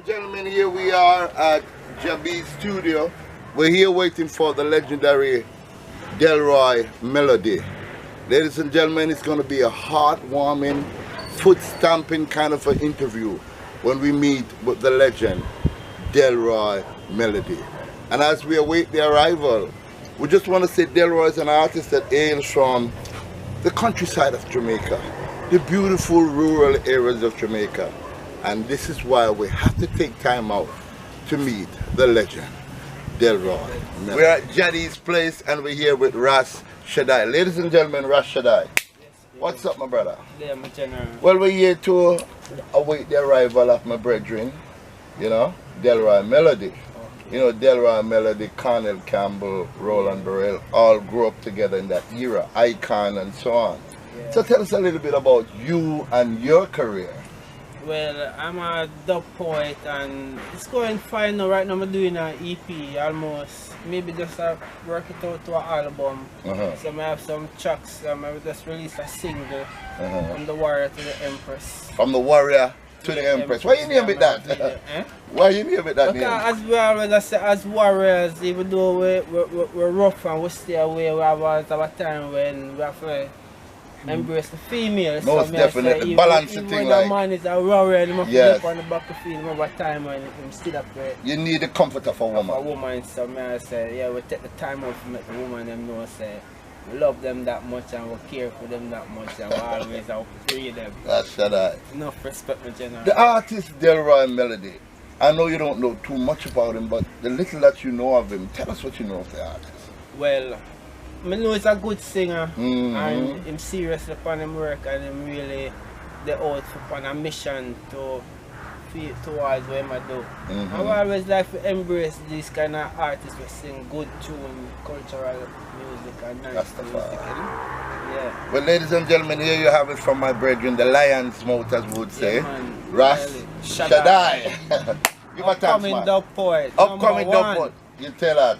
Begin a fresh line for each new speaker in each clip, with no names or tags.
and gentlemen, here we are at Jabi's studio. We're here waiting for the legendary Delroy Melody. Ladies and gentlemen, it's going to be a heartwarming, foot-stamping kind of an interview when we meet with the legend Delroy Melody. And as we await the arrival, we just want to say Delroy is an artist that hails from the countryside of Jamaica, the beautiful rural areas of Jamaica. And this is why we have to take time out to meet the legend, Delroy. We're at Jadi's place and we're here with Ras Shaddai. Ladies and gentlemen, Ras Shaddai. What's up, my brother?
Yeah, my general.
Well, we're here to await the arrival of my brethren, you know, Delroy Melody. Okay. You know, Delroy Melody, Cornell Campbell, Roland Burrell, all grew up together in that era, Icon and so on. Yeah. So tell us a little bit about you and your career.
Well, I'm a dub poet and it's going fine now. Right now I'm doing an EP almost, maybe just work it out to an album. So I have some tracks, I just released a single, From the Warrior to the Empress. From the Warrior
to the Empress. Why you name it that? Why you name it that name?
As we always say, as warriors, even though we're rough and we stay away, we have a time when we have to embrace the females.
Most
so
definitely. Balance the thing like.
The man is a warrior, he must be on the back of field, over time and him still up there.
You need the comfort of a woman.
Of a woman, so I say, yeah, we take the time out to make the woman them know, say, we love them that much and we care for them that much and we always have to free them.
That's right.
Enough respect, my general.
The artist Delroy Melody, I know you don't know too much about him, but the little that you know of him, tell us what you know of the artist.
Well, I know he's a good singer and he's serious upon his work and him really the out upon a mission to feel towards what I do. I always like to embrace this kind of artists who sing good tune, cultural music and nice music. Yeah.
Well, ladies and gentlemen, here you have it from my brethren, the lion's mouth, as we would say. Ras Shaddai. Give a thanks,
Upcoming dub poet.
Upcoming dub poet. You tell that.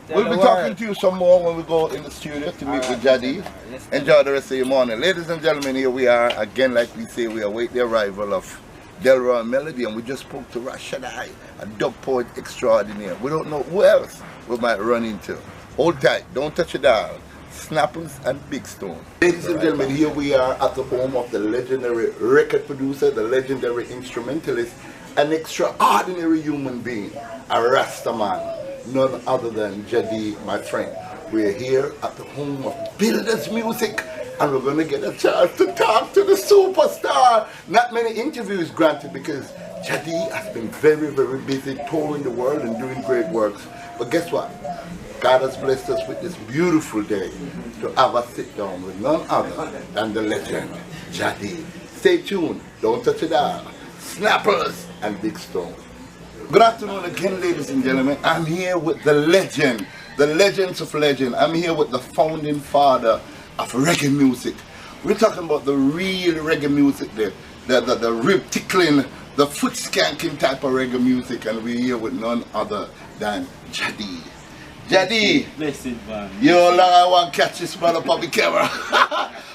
We'll be talking to you some more when we go in the studio to meet with Jadi. Enjoy the rest of your morning. Ladies and gentlemen, here we are. Again, like we say, we await the arrival of Delroy Melody, and we just spoke to Ras Shaddai, a dub poet extraordinaire. We don't know who else we might run into. Hold tight, don't touch a dial. Snappers and Big Stone. Ladies and gentlemen, here we are at the home of the legendary record producer, the legendary instrumentalist, an extraordinary human being, a Rasta man. None other than Jadi, my friend. We're here at the home of Builders Music and we're going to get a chance to talk to the superstar. Not many interviews granted because Jadi has been very, very busy touring the world and doing great works. But guess what? God has blessed us with this beautiful day to have a sit down with none other than the legend, Jadi. Stay tuned, don't touch it out. Snappers and Big Stone. Good afternoon again, ladies and gentlemen. I'm here with the legend, the legends of legend. I'm here with the founding father of reggae music. We're talking about the real reggae music, the rib tickling, the foot skanking type of reggae music, and we're here with none other than Jadi. Jadi,
blessed man.
You long I want to catch this man up on the camera.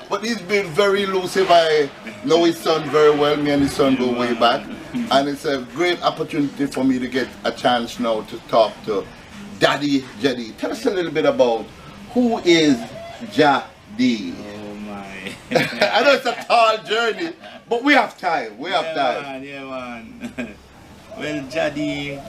But he's been very elusive. I know his son very well. Me and his son go way back. And it's a great opportunity for me to get a chance now to talk to Daddy Jadi. Tell us a little bit about who is Jadi.
Oh my.
I know it's a tall journey, but we have time. We have time.
Yeah, man. Well, Jadi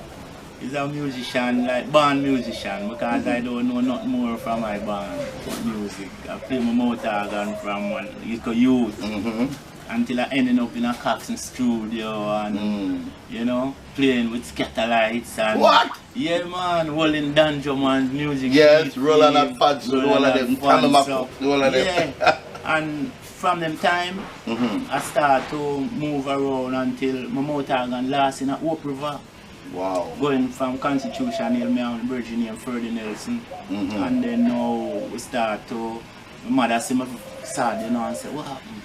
is a musician, like born musician, because I don't know nothing more from my band but music. I play my motor organ from when I youth. Until I ended up in a Coxon studio and you know, playing with Scatterlights and
what?
Yeah man, rolling Danjo man music.
Yes, rolling that pads, rolling them, all of them.
Yeah. And from them time I start to move around until my motor organ last in a Hope River.
Wow.
Going from Constitution Hill, me and Virginia and Freddie Nelson. And then now we start to, my mother see me sad, you know, and say, what happened?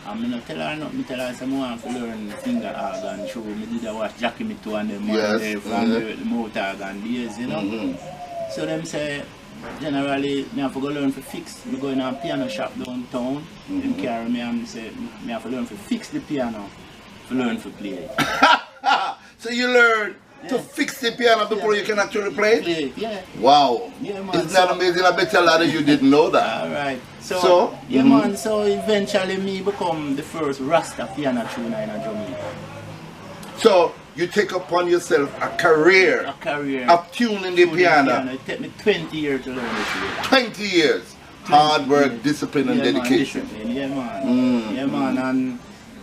And I tell her nothing, tell her I want to learn finger organ. Show me did I watch Jackie Me too and them from the motor organ days, you know. So them say, generally, I have to go learn to fix. I go in a piano shop downtown. Them carry me and say, I have to learn to fix the piano, to learn to play.
So you learn to fix the piano before you can actually play it?
Yeah.
Wow.
Yeah, man.
Isn't that amazing? I bet a lot of you didn't know that.
Alright. So yeah, man, so eventually me become the first Rasta piano tuner in Jamaica.
So you take upon yourself a career of tuning the piano.
It took me 20 years to learn this.
20 years. Hard work, discipline, and dedication.
Yeah, man. Yeah, man. And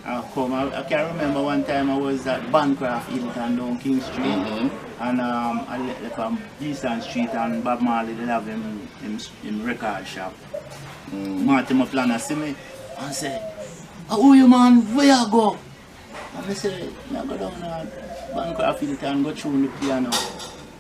I can remember one time I was at Bancroft Hilton down King Street. And I left from Eastern Street, and Bob Marley did have him record shop. Martin Maplana see me and say, "Oh, you man, where you go?" And I said, "I go down to Bancroft Hilton and go through the piano."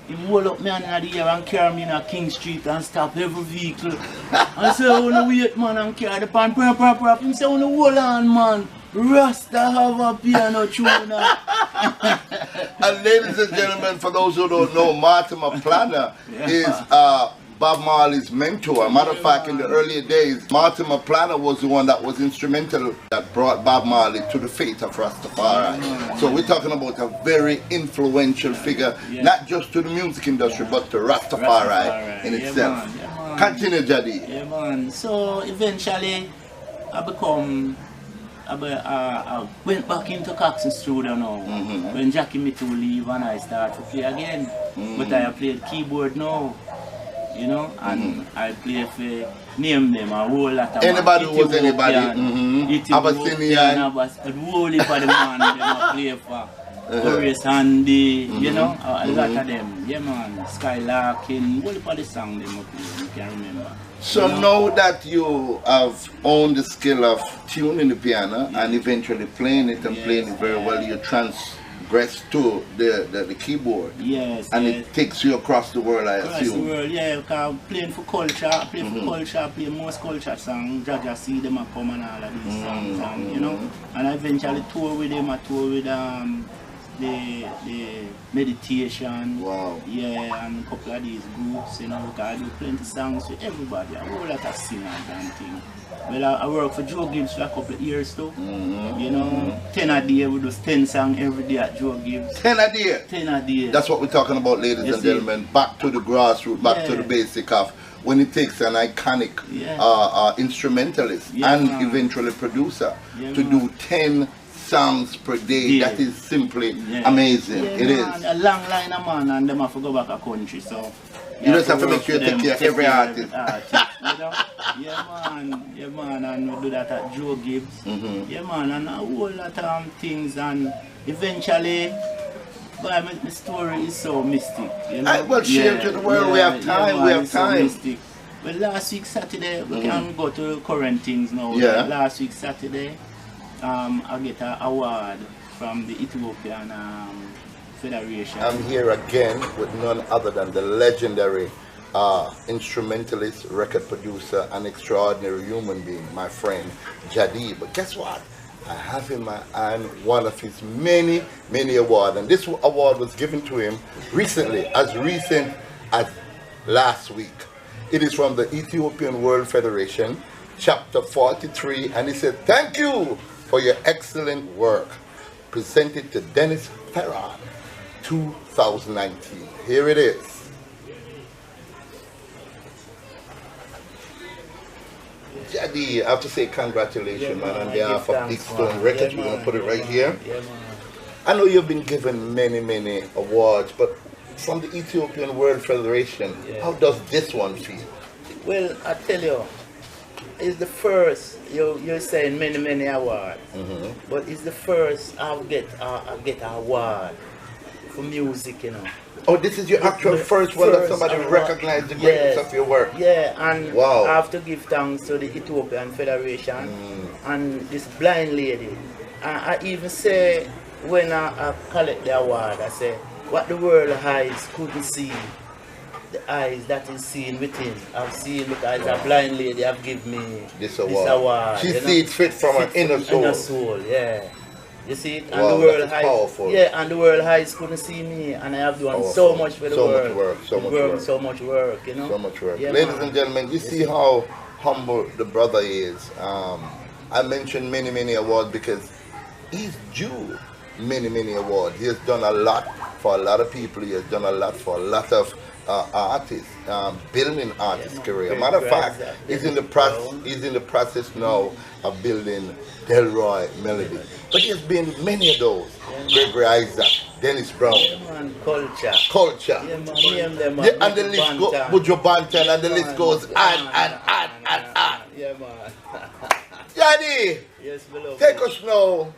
He hold up me under the ear and carry me in a King Street and stop every vehicle. I said, "Oh, no, wait, man, and carry the pan, prap. He said, "Oh, no, hold on, man. Rasta have a piano tuner."
And ladies and gentlemen, for those who don't know, Martin Maplana is Bob Marley's mentor. Matter of fact, in the earlier days, Martin Maplana was the one that was instrumental that brought Bob Marley to the faith of Rastafari. So we're talking about a very influential figure, not just to the music industry, but to Rastafari in itself. Continue, Jadi.
Yeah, man. So eventually, I went back into Coxsone studio now. When Jackie me to leave and I start to play again. But I played keyboard now. You know, and I play for name them a whole lot of
anybody who was anybody.
Abyssinian. A whole heap of the man them I play for. Horace Handy, you know, a lot of them. Yeah, man. Skylarkin, whole heap of the song them I play, you can remember.
So now that you have owned the skill of tuning the piano and eventually playing it and playing it very well, you transgress to the keyboard.
Yes.
And it takes you across the world, I assume.
Across the world, yeah, because I'm playing for culture, I play most culture songs, Jaja see them a come and all of these songs, and, you know. And I eventually tour with them, I tour with the meditation, yeah, and a couple of these groups, you know, because I do plenty songs with everybody, a whole lot of singers and things. Well, I work for Joe Gibbs for a couple of years too, you know, 10 a day, we do 10 songs every day at Joe Gibbs.
10 a day?
10 a day.
That's what we're talking about, ladies and gentlemen, back to the grassroots, back to the basic of when it takes an iconic instrumentalist and eventually producer to do 10 songs per day. That is simply amazing. It is.
A long line of man and them have to go back a country, so
you just have to make sure you take care of every artist.
You know? Yeah man, and we do that at Joe Gibbs. Yeah man, and a whole lot of things, and eventually my story is so mystic, you know.
Well, share to the world, we have time, we have time.
So well, last week Saturday, we can go to current things now. Last week Saturday, I get an award from the Ethiopian Federation.
I'm here again with none other than the legendary instrumentalist, record producer, and extraordinary human being, my friend Jadi. But guess what? I have in my hand one of his many, many awards. And this award was given to him recently, as recent as last week. It is from the Ethiopian World Federation, chapter 43, and he said, "Thank you for your excellent work." Presented to Dennis Ferran, 2019. Here it is. Jadi, I have to say congratulations, man, on behalf of Big Stone Records. We're going to put it right here. I know you've been given many, many awards, but from the Ethiopian World Federation, how does this one feel?
Well, I tell you, it's the first, you're saying many awards, but it's the first I'll get an award for music, you know.
Oh, this is your actual first one that somebody recognized the greatness of your work.
Yeah, and I have to give thanks to the Ethiopian Federation and this blind lady. I even say, when I collect the award, I say, what the world eyes couldn't see, the eyes that is seen within. I've seen, look, as a blind lady, have given me this award.
She sees it fit from her inner soul.
Inner soul, yeah. You see it? And the world eyes, and the world eyes couldn't see me, and I have done so much for the world. So much work, you know.
So much work. Yeah, ladies and gentlemen, you see how humble the brother is. I mentioned many awards because he's due many awards. He has done a lot for a lot of people. He has done a lot for a lot of artists, building artist career. Matter of fact, he's in the process now of building Delroy Melody. But he's been many of those. Gregory Isaac, Dennis Brown.
Culture.
Yeah, and the list goes, Bujo Banton, and the list goes on.
Yeah, man.
Yadi,
Yes, beloved.
take us now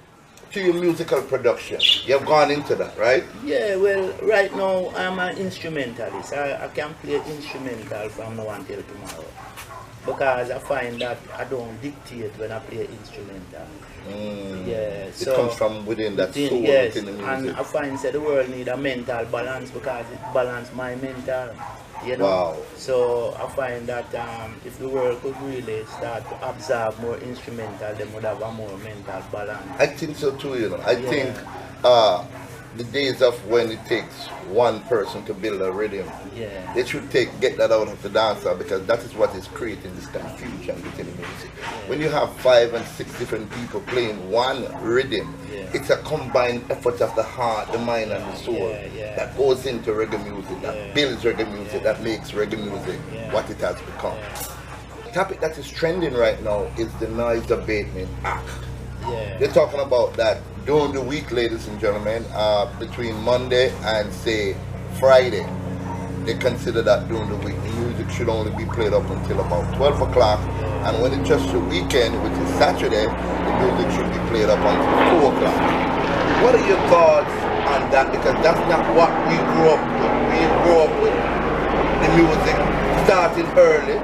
to your musical production. You've gone into that, right?
Yeah, well, right now I'm an instrumentalist. I can play instrumental from now until tomorrow. Because I find that I don't dictate when I play instrumental. Yeah, so
it comes from within that soul,
yes,
within the music.
and I find that the world need a mental balance because it balance my mental, you know.
Wow.
So I find that if the world could really start to absorb more instrumental, they would have a more mental balance.
I think so too, you know. I think the days of when it takes one person to build a rhythm, they should get that out of the dancer, because that is what is creating this confusion within music. When you have 5 and 6 different people playing one rhythm, it's a combined effort of the heart, the mind and the soul that goes into reggae music, that builds reggae music, that makes reggae music what it has become. The topic that is trending right now is the Noise Abatement Act. They're talking about that during the week, ladies and gentlemen, between Monday and say Friday. They consider that during the week. The music should only be played up until about 12 o'clock. And when it's just the weekend, which is Saturday, the music should be played up until 4 o'clock. What are your thoughts on that? Because that's not what we grew up with. We grew up with the music starting early,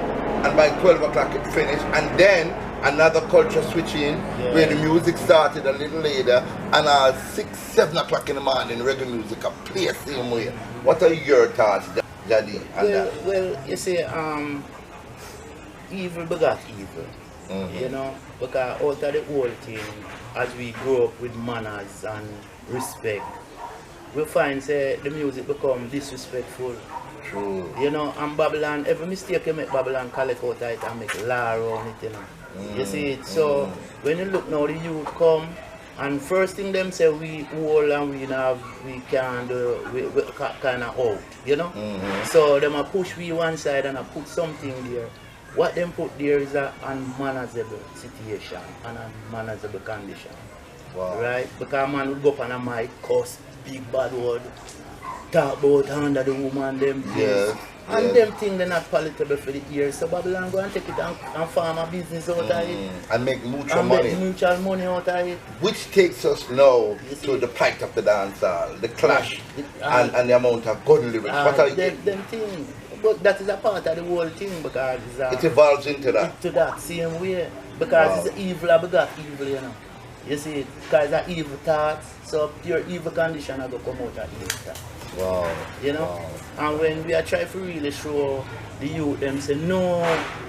and by 12 o'clock it finished, and then another culture switch in where the music started a little later, and 6, 7 o'clock in the morning reggae music play the same way. What are your thoughts, Daddy, on that?
Well, you see, evil begot evil, you know, because out of the whole thing, as we grow up with manners and respect, we find say the music become disrespectful.
True.
You know, and Babylon, every mistake you make, Babylon collect out of it and make law around it, you know. You see it? So when you look now, the youth come, and first thing them say we old and we can't we kind of out, you know. So them a push we one side and a put something there. What them put there is a unmanageable situation and a manageable condition.
Wow. Right?
Because man would go up on a mic, cuss, big bad word, talk about under the woman, them things. And them things they're not palatable for the ears. So Babylon go and take it and farm a business out of it.
And make mutual money.
Make mutual money out of it.
Which takes us now to the plight of the dancehall, the clash, and the amount of good lyrics. What are
them things. But that is a part of the whole thing, because
it evolves into that.
To that same way. Because it's evil I begot evil, you know. You see it? Because it's evil thoughts, so pure evil condition are going to come out of evil thoughts.
Wow.
You know?
Wow.
And when we are trying to really show the youth, them say, no,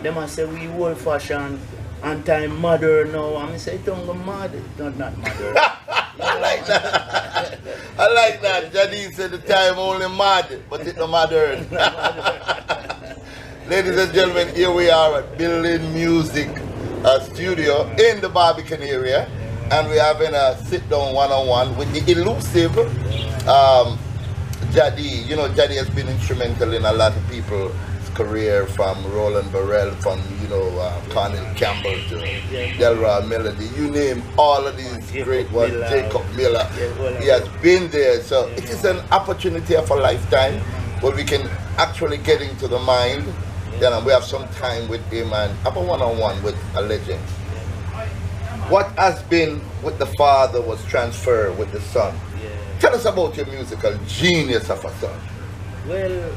they must say we old fashioned and time modern now. And I say, don't go mad. Not modern.
I like that. I like that. Jadid said the time only mad, but it's not modern. Ladies and gentlemen, here we are at Building Music Studio in the Barbican area, and we're having a sit-down one-on-one with the elusive Jadid. You know, Jadid has been instrumental in a lot of people's career, from Roland Burrell, from, you know, Cornel Campbell to Delroy Melody. You name all of these great ones, Jacob Miller. He has been there. So it is an opportunity of a lifetime where we can actually get into the mind. Then we have some time with him and have a one-on-one with a legend. What has been with the father was transferred with the son. Tell us about your musical genius of a son.
Well,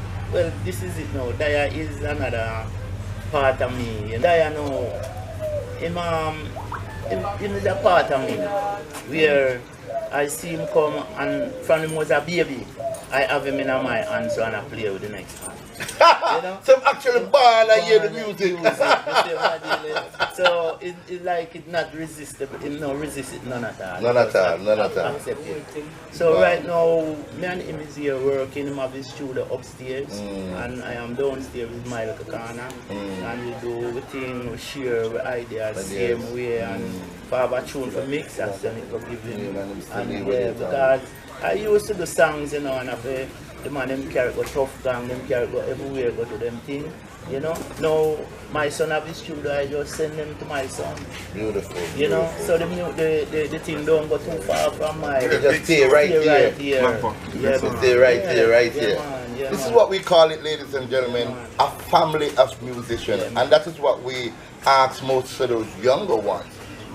this is it now. Daya is another part of me. Daya now, him is a part of me, where I see him come, and from him was a baby, I have him in my hands and I play with the next one. You know?
So I'm actually born and hear the music.
So it like it not resistable, it no resist it none at all.
None at all, none at all.
Accept it. So right now, me and him is here working, him have his studio upstairs and I am downstairs with my little corner and we do the thing, we share the ideas same way and have a tune for mix and send it up evening. And yeah, because I used to do songs, you know, and I play the man them carry go tough gang, them carry go everywhere, go to them thing. You know, now my son have his studio, I just send them to my son.
Beautiful.
You know, so the thing don't go too far from my.
They just stay right here.
Yeah,
stay right here, right here.
Yeah,
this is what we call it, ladies and gentlemen, a family of musicians, and that is what we ask most of those younger ones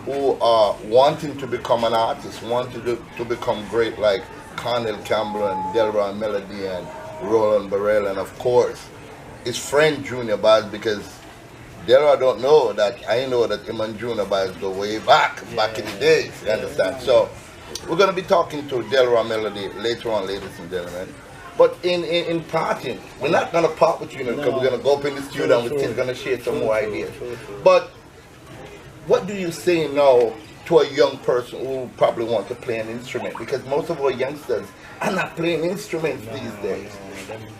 who are wanting to become an artist, wanting to become great, like Cornell Campbell and Delroy Melody and Roland Burrell, and of course his friend Junior Bass, because Delroy don't know that I know that him and Junior Bass go way back in the days, you understand? So we're going to be talking to Delroy Melody later on, ladies and gentlemen. But in parting, we're not going to part with you, because we're going to go up in the studio and we're still going to share some more ideas. But what do you say now to a young person who probably wants to play an instrument? Because most of our youngsters are not playing instruments these days.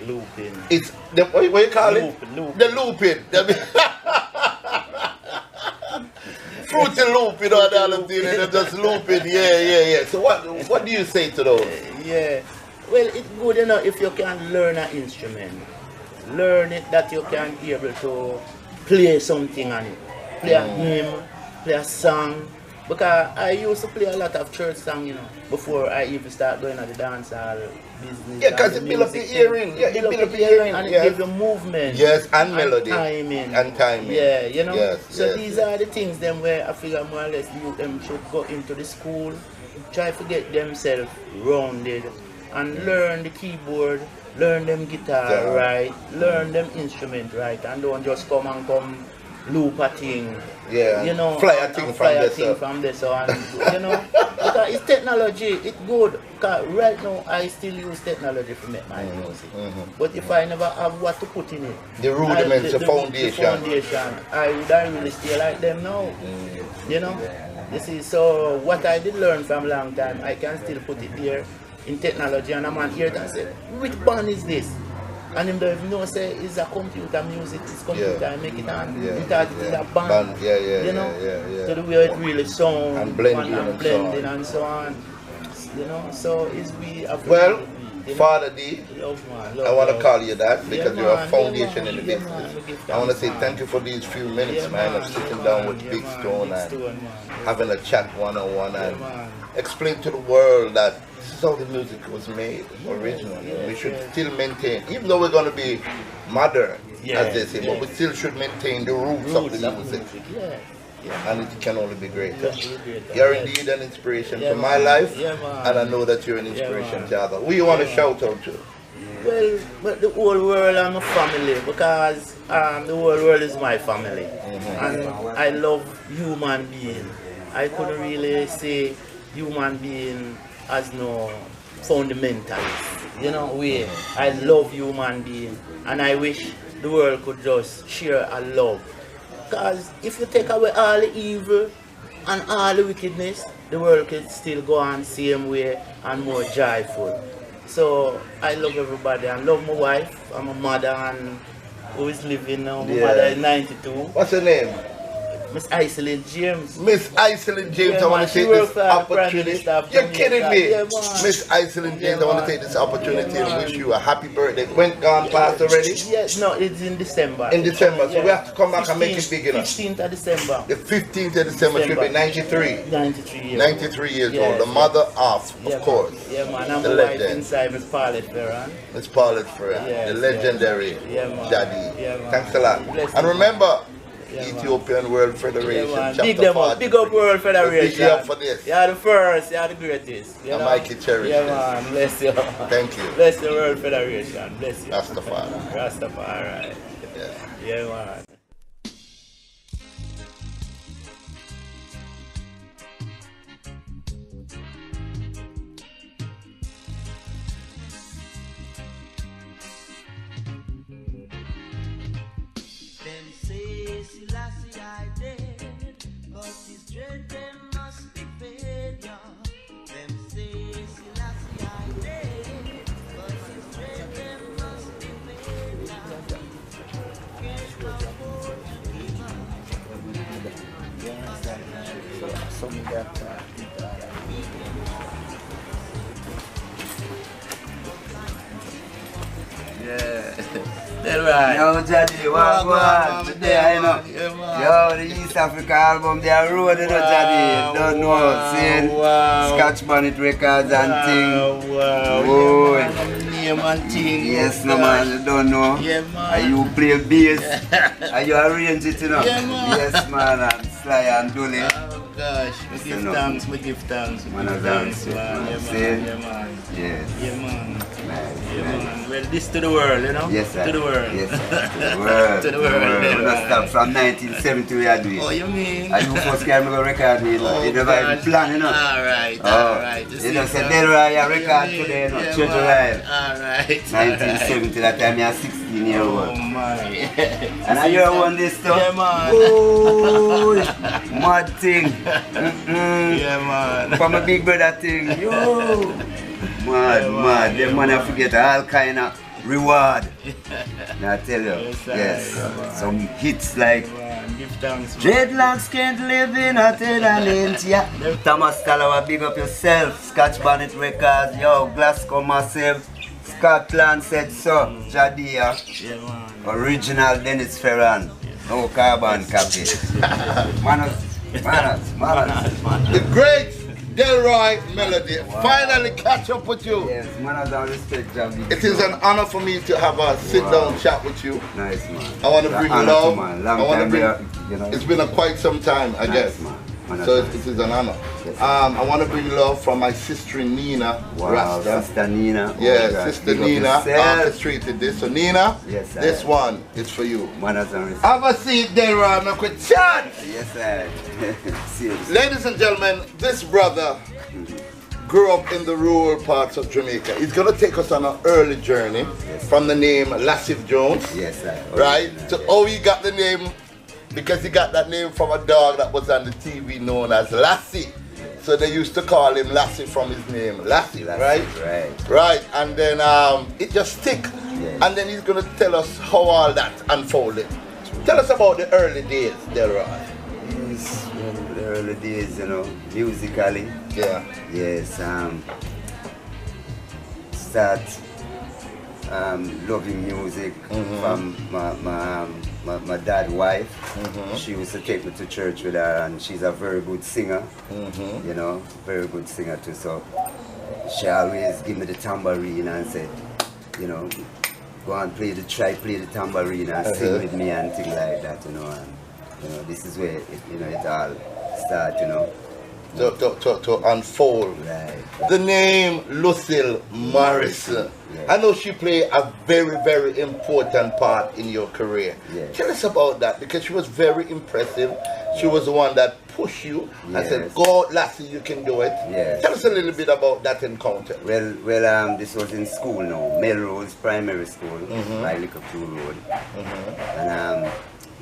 Looping.
It's the, what you call it?
Looping.
The looping. Fruity looping or the other thing, they're just looping. Yeah. So what do you say to those?
Yeah. Well, it's good enough if you can learn an instrument. Learn it that you can be able to play something on it. Play a hymn, play a song. Because I used to play a lot of church songs, you know, before I even start going to the dance hall business.
Yeah, because it build up the hearing. Yeah, it build up the hearing.
And it gives you movement.
Yes, and melody.
Timing.
And timing.
Yeah, you know.
Yes,
so these are the things then where I figure more or less you them should go into the school, try to get themselves rounded and learn the keyboard, learn them guitar right, learn them instrument right, and don't just come loop a thing, you know,
fly a thing
from this on, you know, because it's technology, it's good, because right now I still use technology to make my music, but if I never have what to put in it,
the rudiments, the foundation,
I would really stay like them now, you know, you see, so what I did learn from a long time, I can still put it there in technology, and a man here and say, which band is this? And him don't even know say it's a computer music, it's computer, I make it on. He thought it is a band. You know? So the way it really sounds
and blending
and so on. You know, so it's we
well, Father D, I want to call you that because you're a foundation in the business. I want to say thank you for these few minutes, man, of sitting down with Big Stone and having a chat one-on-one and explain to the world that this is how the music was made originally. We should still maintain, even though we're going to be modern, as they say, but we still should maintain the roots of the music. And it can only be greater. You're indeed an inspiration to my life, and I know that you're an inspiration to others. Who you want to shout out to?
Well, but the whole world and my family, because the whole world is my family, and I love human being. I couldn't really say human being as no fundamentalist, you know, way. I love human being, and I wish the world could just share a love. Because if you take away all the evil and all the wickedness, the world could still go on the same way and more joyful. So I love everybody. I love my wife and my mother, and who is living now. My mother is 92.
What's her name?
Miss Iselin James.
Miss Iselin James, I want to take this opportunity. You're kidding me. Miss Iselin James, I want to take this opportunity and wish you a happy birthday. Went gone past already?
Yes, no, it's in December.
In December, so we have to come back and make it big enough.
15th of December.
The 15th of December should be 93.
93 years
93 years old. The mother of course.
Yeah, man. I'm the wife inside Miss Paulette Ferran.
Miss Paulette Ferran, the legendary daddy. Thanks a lot. And remember, Ethiopian World Federation.
Big them up. Big up World Federation.
Big up for this.
You're the first. You're the greatest. You know?
Mikey cherish
this. Man. Bless you.
Thank you.
Bless the World Federation. Bless you.
Rastafari.
Rastafari. Yeah, man.
Them say Selassie I dead, but his dread them must be failure. Them say Selassie I dead, but his dread them must be failure. Can't afford to give
Yeah. Delroy.
Yo, Jaddy, what go today, you know? Yo, the East Africa album, they are rolling, you know, Jaddy. Don't know, seeing Scotch Bonnet Records and thing.
Wow. Yeah, man, thing.
Yes, no man, you don't know.
Yeah, man.
And you play bass, and you arrange it, you know?
Yeah, man.
Yes, man, and Sly and Dolly.
Oh gosh, we give thanks, we give thanks.
Man, thanks, man.
Yeah, man.
Yes.
Yeah, man.
Nice,
Yeah,
nice.
man. Well, this to the world, you know?
Yes, sir.
To the world.
Yes, sir. To the world.
To the world.
We don't stop from 1970 we are doing.
Oh, you mean?
And you first came to record me,
Oh,
you never even plan, you know?
Alright,
Oh,
alright.
you know, say Delroy, I record today, you know,
Yeah,
Church of
man.
Life.
Alright.
1970, that time you are 16 years
Oh
old.
my.
And I hear one this stuff.
Yeah, man.
Oh, mad thing.
Yeah, man.
From a big brother thing. Yo. Mad,
Yeah, man.
mad.
Yeah,
Them man
man.
forget all kind of reward. Now I tell you.
Yes, sir.
Yes.
Yeah, man.
Some hits like
Man, give thanks. man.
Dreadlocks can't live in a tenement, yeah. Thomas Calloway, big up yourself. Scotch Bonnet Records, yo, Glasgow Massive. Scotland said so. Jadia.
Yeah, man.
Original Dennis Ferran. No carbon copy. Manos.
The great Delroy Melody. Finally catch up with you.
Yes, manos and respect, Javi.
It is an honor for me to have a sit-down chat with you.
Nice, man.
I want to bring
Honor
love.
to man.
I
Long
want to
time
bring.
you know.
It's been quite some time, I
Nice,
guess.
man. Honor
So
to
it is an honor.
Yes,
I want to bring love from my sister Nina
Wow,
Rasta.
Sister Nina.
Yeah,
Oh, God.
Sister
Big up
Nina
yourself.
orchestrated this. So Nina,
Yes, sir.
this one is for you.
Manos and respect.
Have a seat, Delroy. Make a chat.
Yes, sir. Seriously.
Ladies and gentlemen, this brother grew up in the rural parts of Jamaica. He's gonna take us on an early journey
Yes.
from the name Lassif Jones,
Yes, sir.
right?
Original,
So
yes.
oh, he got the name because he got that name from a dog that was on the TV known as Lassie. So they used to call him Lassie from his name, Lassie, right?
Right.
Right, and then it just stick.
Yes.
And then he's gonna tell us how all that unfolded. Tell us about the early days, Delroy.
Yes, well, the early days, you know, musically.
Yeah.
Yes, start loving music from my dad's wife. She used to take me to church with her, and she's a very good singer. You know, very good singer too. So she always give me the tambourine and said, you know, go and play the tambourine and sing with me and things like that. You know, and you know, this is where it all start. You know.
To unfold.
Right.
The name Lucille Morrison.
Yes.
I know she played a very, very important part in your career.
Yes.
Tell us about that, because she was very impressive. She was the one that pushed you and said,
Yes.
go out, Lassie, you can do it.
Yes.
Tell us a little bit about that encounter.
Well, this was in school now, Melrose Primary School, by Liverpool Road. And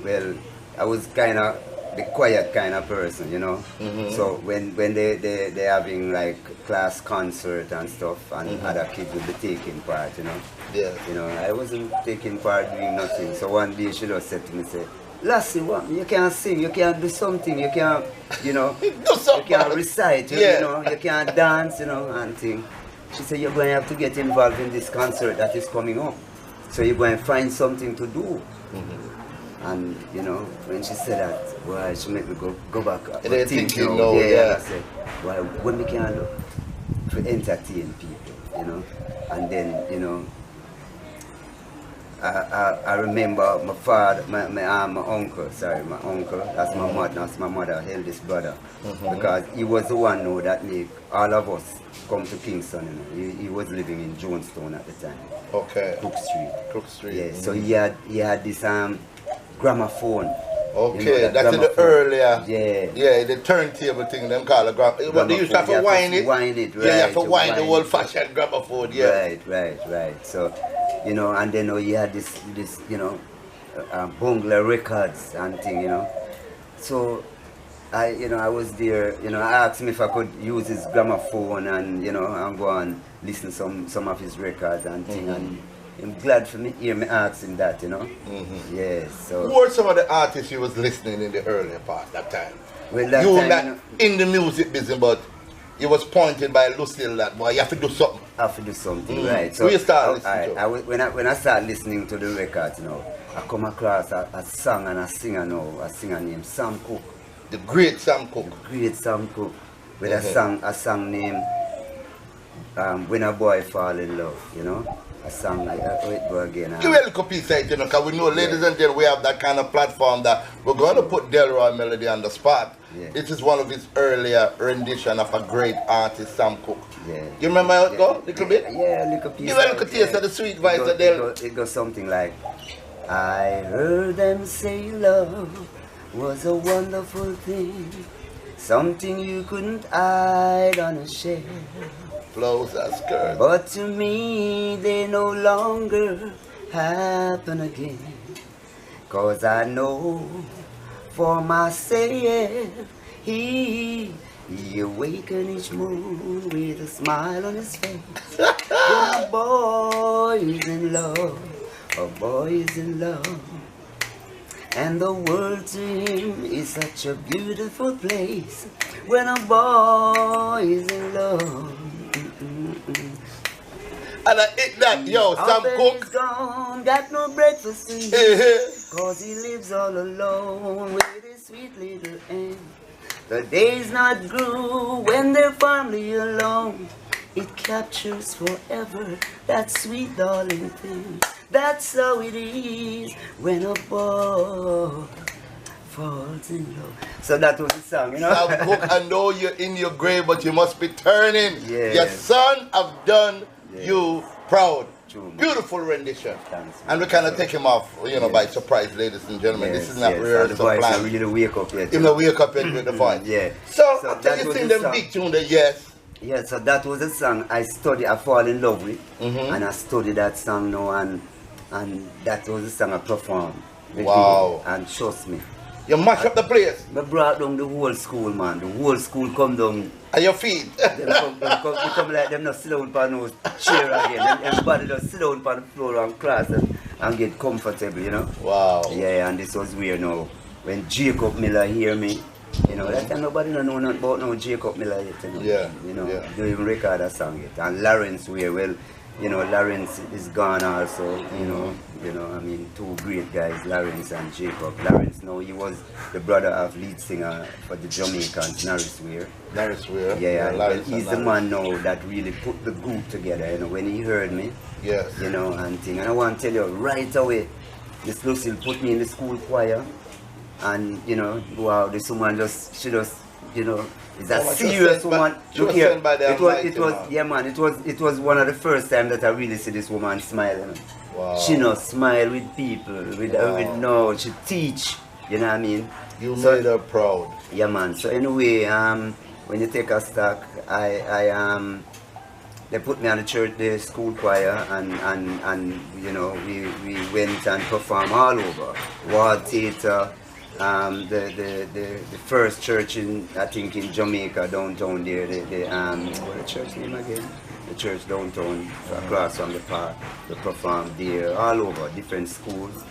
well, I was kind of the quiet kind of person, you know. So when they having like class concert and stuff, and other kids would be taking part, you know.
Yeah.
You know, I wasn't taking part doing nothing. So one day she just said to me, say, Lassie, what? You can't sing, you can't do something, you can't, you know,
Do something.
you can't recite, you
Yeah.
know, you can't dance, you know, and thing. She said, you're going to have to get involved in this concert that is coming up. So you're going to find something to do. And, you know, when she said that, well, she made me go back.
They're thinking,
now.
no,
And
yeah.
I said, well, what we can do to entertain people, you know. And then, you know, I remember my father, my uncle, that's my mother, eldest brother, because he was the one who that made all of us come to Kingston, you know. He was living in Jonestown at the time,
Okay.
Crook Street.
Yeah.
Yeah, so he had this gramophone.
Okay,
You know,
that's in the
gramophone.
earlier.
Yeah.
Yeah, the turntable thing, them call a gramophone. But they used to have to
You
wind it.
Wind it, right.
Yeah, you have to
you
wind the
wind
old
it.
fashioned gramophone, yeah.
Right. So, you know, and then you had this, you know, Bungler Records and thing, you know. So I was there, I asked him if I could use his gramophone and, and go and listen some of his records and thing. And I'm glad for me hear me ask him that, Yes. So
who were some of the artists you was listening in the earlier part that time?
Well, that
you were
time,
not in the music business, but you was pointed by Lucille that, boy, you have to do something.
I have to do something, right?
So you start listening to?
When I start listening to the records, I come across a song and a singer named Sam Cooke.
The great Sam Cooke.
The great Sam Cooke. With a song named When a Boy Fall in Love, A song like that. Wait, go again.
Give me a little piece of it, because we know, ladies and gentlemen, we have that kind of platform that we're going to put Delroy Melody on the spot.
Yeah.
This is one of his earlier rendition of a great artist, Sam Cooke.
Yeah.
You remember how it goes? Little bit?
Yeah, a little piece.
Give me a little taste of the sweet voice of Del.
It goes something like, I heard them say love was a wonderful thing, something you couldn't hide on a shelf.
Flows and skirts.
But to me they no longer happen again, 'cause I know for myself he awaken each moon with a smile on his face. When a boy is in love, a boy is in love, and the world to him is such a beautiful place. When a boy is in love.
And I hit that, yo, Sam Cooke.
He's gone, got no breakfast to eat, 'cause he lives all alone with his sweet little aunt. The days not grew when they're family alone. It captures forever that sweet darling thing. That's how it is when a boy falls in love. So that was the song,
Sam Cooke, I know you're in your grave, but you must be turning.
Yes.
Your son have done you proud.
True.
Beautiful rendition.
Thanks,
and we kind of take him off, by surprise, ladies and gentlemen.
Yes,
this is not
yes.
rehearsal
The voice
plan.
really wake up yet.
Him not wake up yet with the voice.
Yeah.
So
So
after
that
you
was
sing
the
them
song.
big tune there, yes.
Yeah, so that was a song I fall in love with, and I studied that song now, and that was the song I performed. with
Wow.
people. And trust me,
You mash up the place.
I brought down the whole school, man. The whole school come down.
At your feet.
They come like them not sit down on no chair again. Everybody just sit down on the floor and cross and get comfortable,
Wow.
Yeah, and this was weird now. When Jacob Miller hear me, that time nobody don't know nothing about no Jacob Miller yet,
Yeah.
Don't even record a song yet. And Lawrence well, Lawrence is gone also, I mean, two great guys, Lawrence and Jacob. Lawrence, now he was the brother of lead singer for the Jamaicans, Norris Weir.
Norris Weir.
Yeah,
Lawrence
he's the man now that really put the group together, when he heard me.
Yes.
And thing. And I want to tell you right away, Miss Lucille put me in the school choir, and wow, this woman she just, is a serious woman. Look here, it was one of the first time that I really see this woman smiling.
Wow.
She smile with people, she teach, you know what I mean?
You made her proud.
Yeah, man. So anyway, when you take a stock, they put me on the school choir, and we went and performed all over. Ward Theatre, the first church in Jamaica, downtown there, what the church name again? The church downtown, across from the park. They performed there, all over, different schools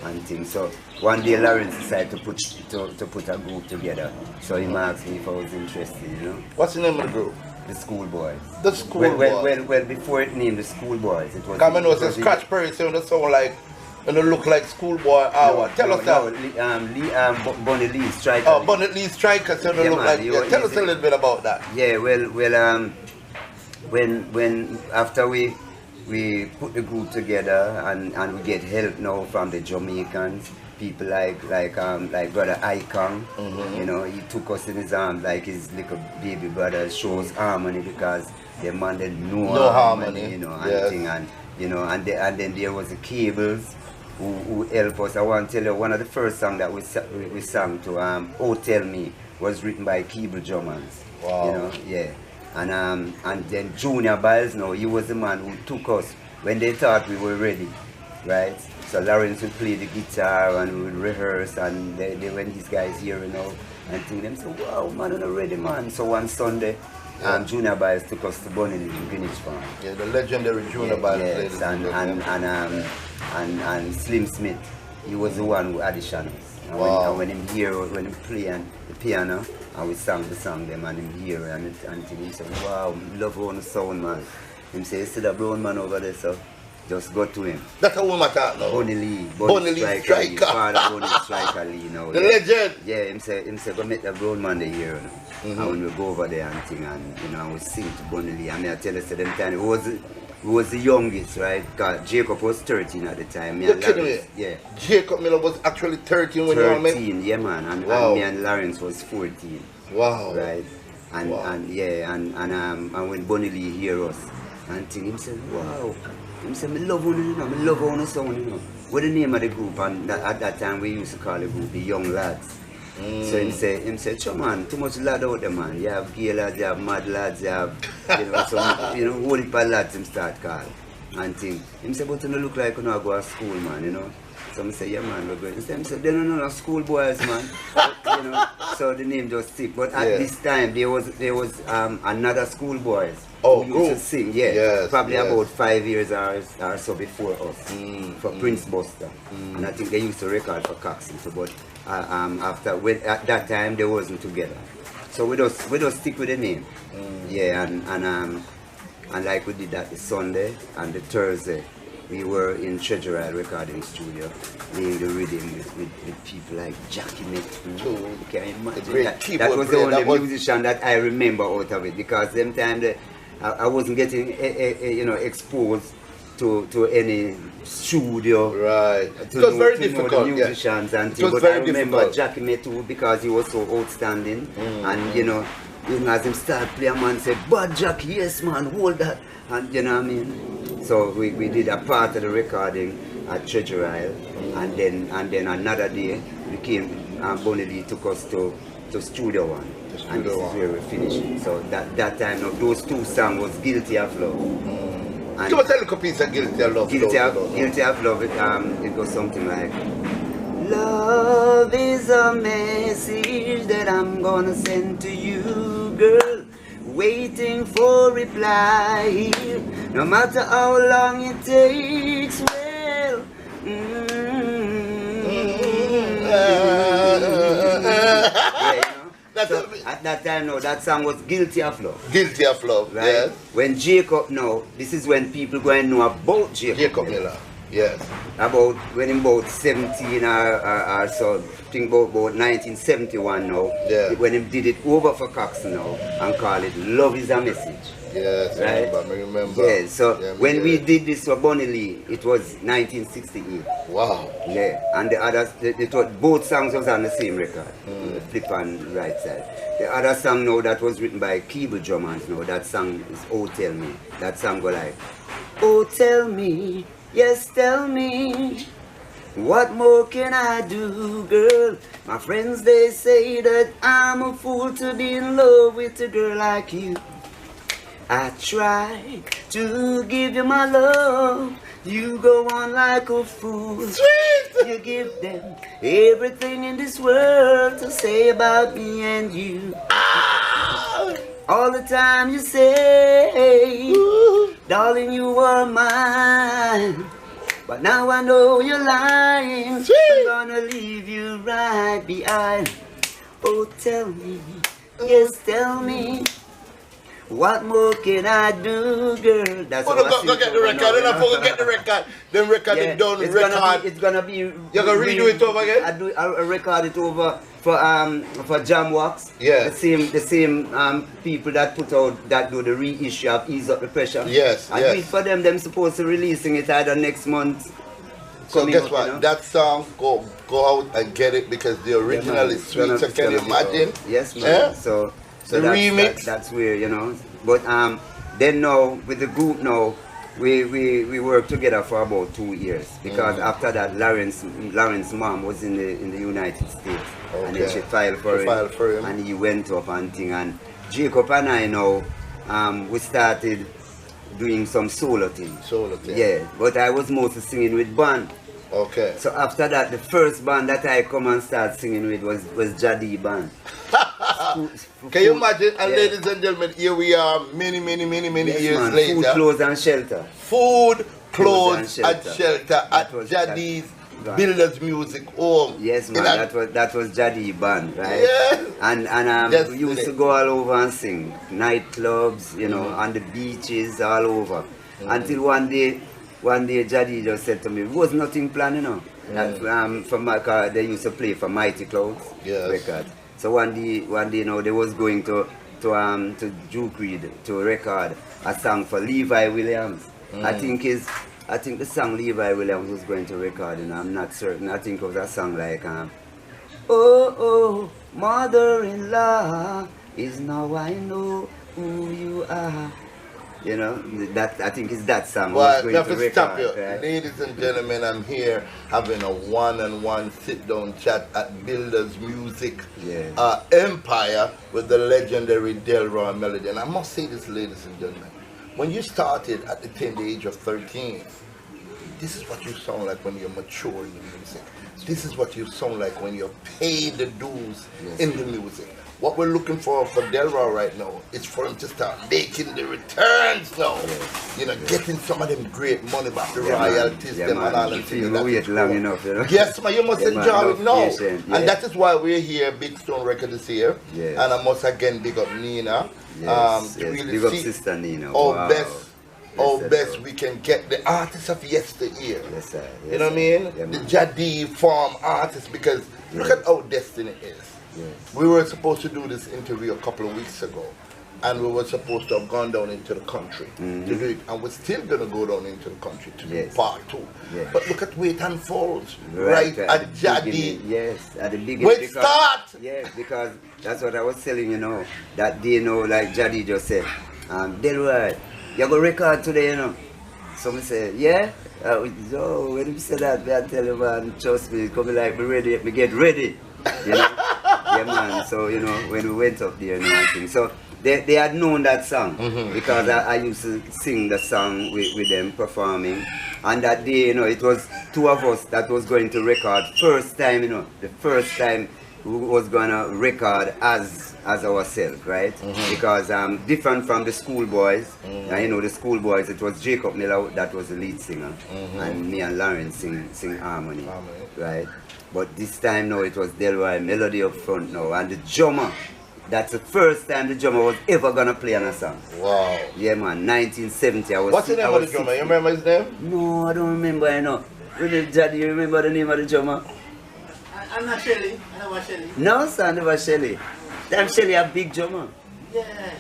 and things. So one day Lawrence decided to put a group together. So he asked me if I was interested,
What's the name of the group?
The Schoolboys.
The Schoolboys.
Well, before it named the Schoolboys, it was.
Come on, it's a scratch Perry sound that sound like, look like Schoolboy hour. Tell us that.
Bonnie Lee Striker.
Oh, Bonnie Lee Striker sound
Yeah,
look
man,
like. Tell us a little bit about that.
Yeah, well, when after we put the group together and we get help now from the Jamaicans, people like brother Icon, he took us in his arms like his little baby brother, shows harmony because the man did no harmony, and then there was the Cables who helped us. I want to tell you, one of the first songs that we sang to Oh Tell Me was written by Cable Drummers.
Wow.
Yeah. And then Junior Biles, he was the man who took us when they thought we were ready, right? So Lawrence would play the guitar and we would rehearse, and they when these guys here, you know, and think them, so wow, man, I'm ready, man. So one Sunday, Junior Biles took us to Bonnie in Greenwich Farm.
Yeah, the legendary Junior Biles.
Yes, and Slim Smith, he was the one who auditioned us. And when him play the piano, and we sang the song them, and him hear and he said, wow, love on the sound, man. Him say, you see that brown man over there, so just go to him.
That's how we matter now.
Bonnie Lee
Striker.
Father Bonnie Striker Lee now.
The legend.
Yeah, him say go meet the brown man there here. And when we go over there and thing, and you know, we sing to Bonnie Lee, and I tell you, them time it was the youngest, right? Because Jacob was 13 at the time.
You're kidding me?
Yeah.
Jacob Miller was actually 13 when you were met?
13, yeah, man. And me and Lawrence was 14.
Wow.
Right. And when Bonnie Lee hear us and thing, him said, wow. Him said, I love one, you know, I love one song, you know. What the name of the group? And at that time we used to call the group the Young Lads. So him said, sure man, too much lad out there, man. You have gay lads, you have mad lads, you have, you know, some, you know, whole heap of lads him start call and thing. Him said, but you don't look like you know, go to school, man, you know. So I say, yeah man, we're going. Him said, they don't know school boys, man. But, you know, so the name just stick. But at this time there was another school boys who used to sing, probably about 5 years or so before us, for Prince Buster. And I think they used to record for Coxsone, so, but at that time they wasn't together. So we just stick with the name. Yeah, and like we did that the Sunday and the Thursday. We were in Treasure Isle recording studio, playing the rhythm with people like Jackie Metro. You can imagine that was the only musician that I remember out of it, because them time I wasn't getting you know, exposed to any studio.
Right. It was very difficult.
Know the musicians and things. But I remember Jackie Metro because he was so outstanding, and you know, even as him start playing, man said, "Bad Jackie, yes man, hold that," and you know what I mean. So we did a part of the recording at Treasure Isle, and then another day we came and Bonnie Lee took us to Studio One, and this is where we finished it. So that time, now, those two songs was Guilty of Love. And
tell a little piece of Guilty of Love.
Guilty of Love. It goes something like, love is a message that I'm gonna send to you, girl. Waiting for reply, no matter how long it takes. Well, so at that time, no, that song was Guilty of Love.
Guilty of Love, right? Yes.
When Jacob, no, this is when people go and know about Jacob
Miller. Yes.
About when him about 17 or so, think about 1971 now.
Yeah.
When he did it over for Coxsone now and call it Love is a Message.
Yes,
right?
I remember.
Yeah, so when we did this for Bonnie Lee, it was 1968.
Wow.
Yeah, and the others, both songs was on the same record, the flip and right side. The other song now that was written by keyboard drummers now, that song is Oh Tell Me. That song go like, oh tell me, yes tell me, what more can I do, girl? My friends they say that I'm a fool to be in love with a girl like you. I try to give you my love, you go on like a fool. Sweet. You give them everything in this world to say about me and you. All the time you say, darling, you are mine. But now I know you're lying. I'm gonna leave you right behind. Oh, tell me, yes, tell me, what more can I do, girl? That's what I
go get the record. Don't forget the record. Then record it done.
It's gonna be.
You're gonna redo it over again?
I record it over for Jam Wax.
Yeah.
The same people that put out that do the reissue of Ease Up the Pressure.
Yes.
I wait for them supposed to releasing it either next month.
So guess what? You know? That song, go out and get it, because the original is sweet. So can you imagine?
Yes, man. So
the remix.
That's where, you know. But then now with the group now, we worked together for about 2 years, because after that Lawrence's mom was in the United States, and then she filed for him, and he went up and thing, and Jacob and I now we started doing some solo things.
Solo things.
Yeah, but I was mostly singing with band.
Okay.
So after that, the first band that I come and start singing with was Jadi band.
Can you imagine? And ladies and gentlemen, here we are many years later.
Food, clothes and shelter.
Food, clothes and shelter at Jadi's Builders Music Home.
Yes, man, that was Jadi band, right?
Yeah.
And we used to go all over and sing. Nightclubs, you know, on the beaches, all over. Until one day Jadi just said to me, it was nothing planned, you know. From my car, they used to play for Mighty Clouds record. So one day, you know, they was going to Duke Reed to record a song for Levi Williams. I think the song Levi Williams was going to record, and I'm not certain. I think it was a song like, oh, mother-in-law is now I know who you are. You know, that I think it's that song.
Well, we have to stop you. Right? Ladies and gentlemen, I'm here having a one-on-one sit-down chat at Builders Music Empire with the legendary Delroy Melody. And I must say this, ladies and gentlemen, when you started at the tender age of 13, this is what you sound like when you're mature in the music. This is what you sound like when you're paid the dues in the music. What we're looking for Delroy right now is for him to start making the returns now. You know, getting some of them great money back, the royalties, them and all them things.
Wait long enough, you know?
Yes, man, you must enjoy it now. And that is why we're here. Big Stone Record is here. And I must again big up Nina. Really
big up Sister Nina.
How best we can get the artists of yesteryear.
Yes, sir. Yes,
you know what I mean? The Jadi farm artists, because look at how Destiny is. We were supposed to do this interview a couple of weeks ago, and we were supposed to have gone down into the country to do it, and we're still going to go down into the country to do part 2. But look at where it unfolds, right at Jadi.
Yes, at the beginning.
Where it starts.
Yes, because that's what I was telling you know, that day, you know, like Jadi just said, Delroy, you go record today, you know. So I say, yeah? So when you say that, I tell you, man, trust me, come like, be ready, me get ready, you know. Yeah, man. So, you know, when we went up there and everything. So, they had known that song because I used to sing the song with them performing. And that day, you know, it was 2 of us that was going to record. First time, you know, the first time we was going to record as ourselves, right? Because different from the schoolboys. And, you know, the schoolboys, it was Jacob Miller that was the lead singer. And me and Lauren sing harmony, right? But this time now it was Delroy Melody up front now, and the drummer, that's the first time the drummer was ever gonna play on a song.
Wow.
Yeah, man, 1970.
What's the name of the drummer? You remember his name?
No, I don't remember, you know. Really, Daddy, you remember the name of the drummer?
I'm not Shelly. I never Shelly.
No, sir, never Shelly. Damn, Shelly a big drummer.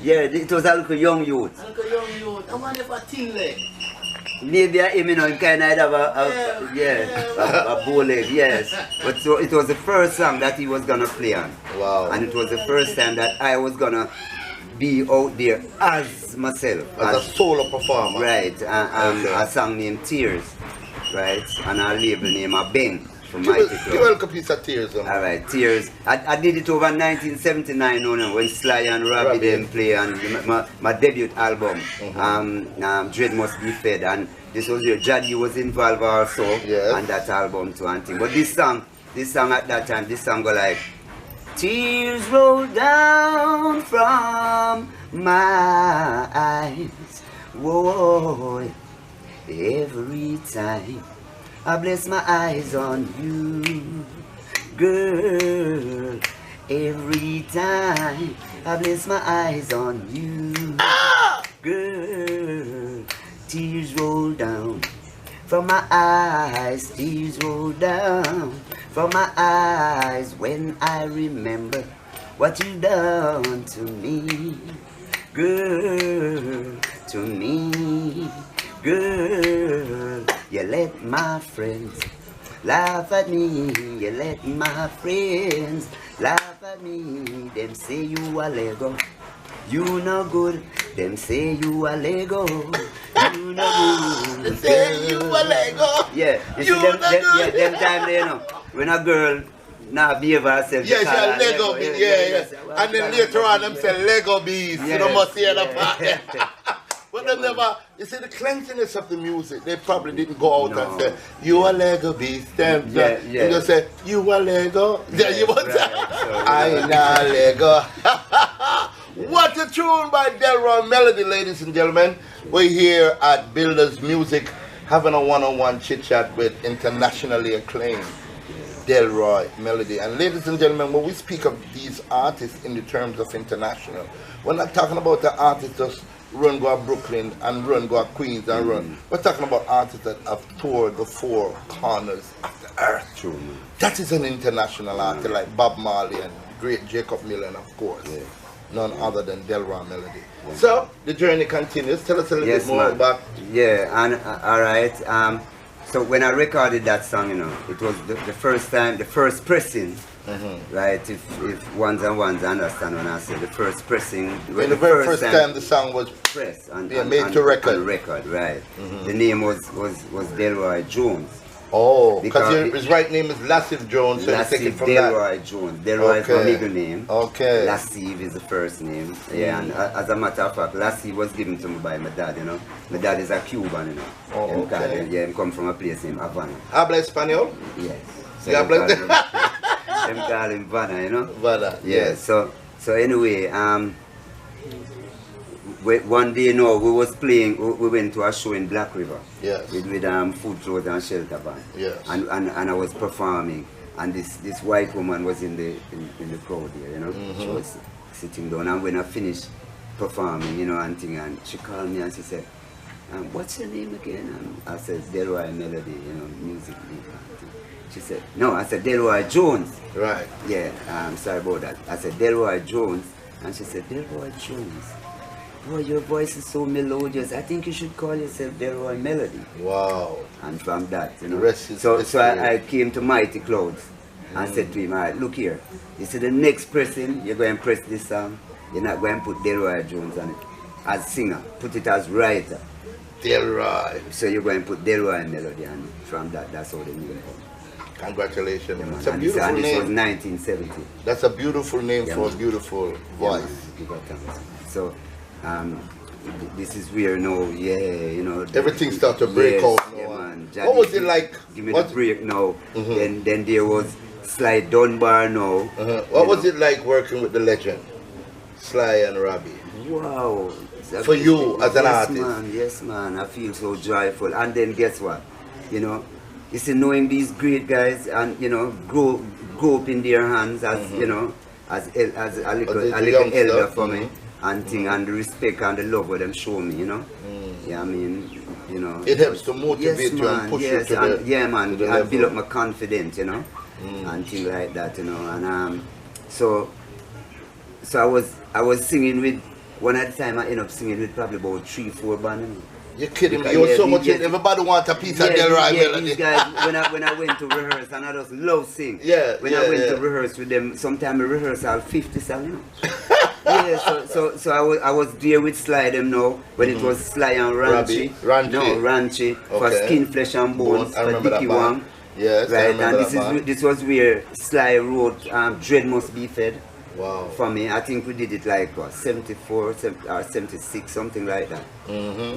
Yeah, it was a little young youth.
A little young youth. I wonder if a thing like.
Maybe I you know, him kind of have a bow leg, yes. But so it was the first song that he was gonna play on.
Wow.
And it was the first time that I was gonna be out there as myself.
As a solo performer.
Right. A song named Tears, right? And a label named Ben. From
Give us a piece of Tears.
Alright, Tears. I did it over 1979 when Sly and Robbie them play on my debut album, Dread Must Be Fed, and this was your Jadi was involved also on that album too and thing. But this song at that time, this song go like, tears roll down from my eyes, whoa, every time I bless my eyes on you, girl. Every time I bless my eyes on you, girl. Tears roll down from my eyes. Tears roll down from my eyes when I remember what you done to me, girl. To me, girl. You let my friends laugh at me. You let my friends laugh at me. Them say you a Lego, you no good. Them say you a Lego, you no good.
Them say you a Lego,
yeah. You see them time there, you know, when a girl now behave herself.
Yeah, she a Lego beast, yeah. And then later on them say Lego beast. You know, must hear the part. But they never, you see the cleanliness of the music, they probably didn't go out and say, you a Lego beast, and you just say, you a Lego. Yeah, you want I nah Lego. What a tune by Delroy Melody, ladies and gentlemen. We're here at Builders Music having a one-on-one chit-chat with internationally acclaimed Delroy Melody. And ladies and gentlemen, when we speak of these artists in the terms of international, we're not talking about the artists just run go to Brooklyn and run go to Queens and run. We're talking about artists that have toured the four corners of the earth.
True,
That is an international artist like Bob Marley and great Jacob Miller, and of course, none other than Delroy Melody. So, the journey continues. Tell us a little bit more about...
Yeah, and alright. So when I recorded that song, you know, it was the first time, the first pressing, right? If ones and ones understand when I say the first pressing.
When the very first time the song was
pressed and
made to record.
On record, right? The name was Delroy Jones.
Oh, because his right name is Lassive Jones, so
Lassive
you take it from
Delroy Jones. Delroy is my middle name.
Okay.
Lassive is the first name. Yeah, and as a matter of fact, Lassive was given to me by my dad, you know. My dad is a Cuban, you know.
Oh, okay.
He come from a place named Havana.
Habla Espanol?
Yes. So
Yeah,
them call him Havana, you know.
Havana,
yeah. So anyway, one day, no, we was playing. We went to a show in Black River.
Yes.
With Food, Clothes and Shelter band.
Yes.
And I was performing, and this white woman was in the crowd here, you know. She was sitting down, and when I finished performing, you know, and she called me and she said, "What's your name again?" And I said, "Delroy Melody, you know, music." She said, "No," I said, "Delroy Jones."
Right.
Yeah. Sorry about that. I said, "Delroy Jones," and she said, "Delroy Jones. Oh, your voice is so melodious. I think you should call yourself Delroy Melody."
Wow.
And from that, you know.
The rest is
so I came to Mighty Clouds and said to him, "All right, look here. You see the next person, you're going to press this song. You're not going to put Delroy Jones on it as singer. Put it as writer.
Delroy.
So you're going to put Delroy Melody, and from that, that's how the name comes."
Congratulations.
Yeah,
It's a
and
beautiful
this
name.
was 1970.
That's a beautiful name for a beautiful voice.
So, this is where you know.
Everything started to break out now.
Yeah, man.
What was it like?
Give me the break now. Then there was Sly Dunbar now.
What was it like working with the legend, Sly and Robbie?
Wow.
For you as an artist?
Yes, man. I feel so joyful. And then guess what? You know, you see, knowing these great guys and, you know, grow up in their hands as, you know, as a little elder for me. And and the respect and the love what them show me, you know. Yeah, I mean, you know.
It helps to motivate you and push you to the
man,
to the
I build
level.
up my confidence, you know, and things like that, you know. And so I was singing with one at a time. I ended up singing with probably about 3-4 bands.
You're kidding me. You were so much in. Everybody wants a piece of Delroy Melody.
These guys, when I went to rehearse, and I just love sing. When I went to rehearse with them, sometimes I rehearse all 50 songs, you know. So I was there with Sly them now, when it was Sly and Ranchi. Ranchi. For Skin, Flesh and Bones, for Dickie Wang.
Yes,
right, and this was where Sly wrote Dread Must Be Fed.
Wow.
For me, I think we did it like what, 74 or 76, something like that.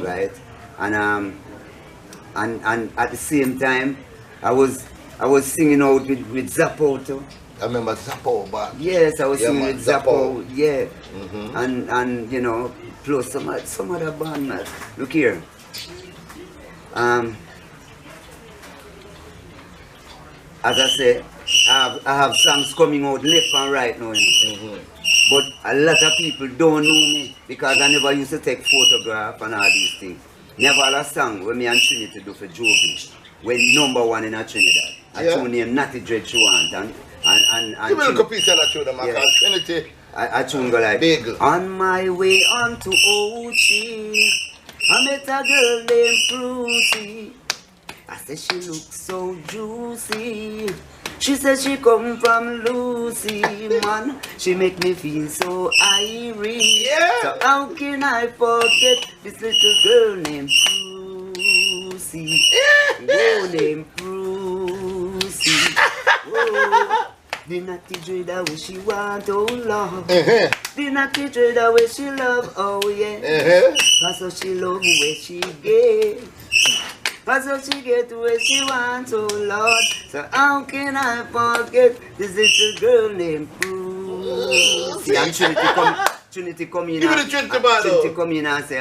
Right? And at the same time, I was singing out with Zappo too.
I remember Zappo, but
yes, I was singing
man,
with Zappo, yeah. And you know, plus some other band, man. Look here. As I say, I have songs coming out left and right now, you know. But a lot of people don't know me because I never used to take photographs and all these things. Never had a song when me and Trinity do for Jovi. When #1 in Trinidad. A tune named Natty Dread Chouant and
give me a little piece of that tune, man. Trinity.
I tune go like
Big.
On my way on to Ochi, I met a girl named Brucey. I said she looks so juicy. She said she come from Lucy, man. She make me feel so irie. So how can I forget this little girl named Brucey? Girl named Brucey. Whoa. The naughty dread the way she want, oh love. The naughty dread the way she love, oh yeah. Cause so she love where she get. Cause so she get where she want, oh Lord. So how can I forget this little girl named Pooh? See, and Trinity come in.
Give me the Trinity
come in and say,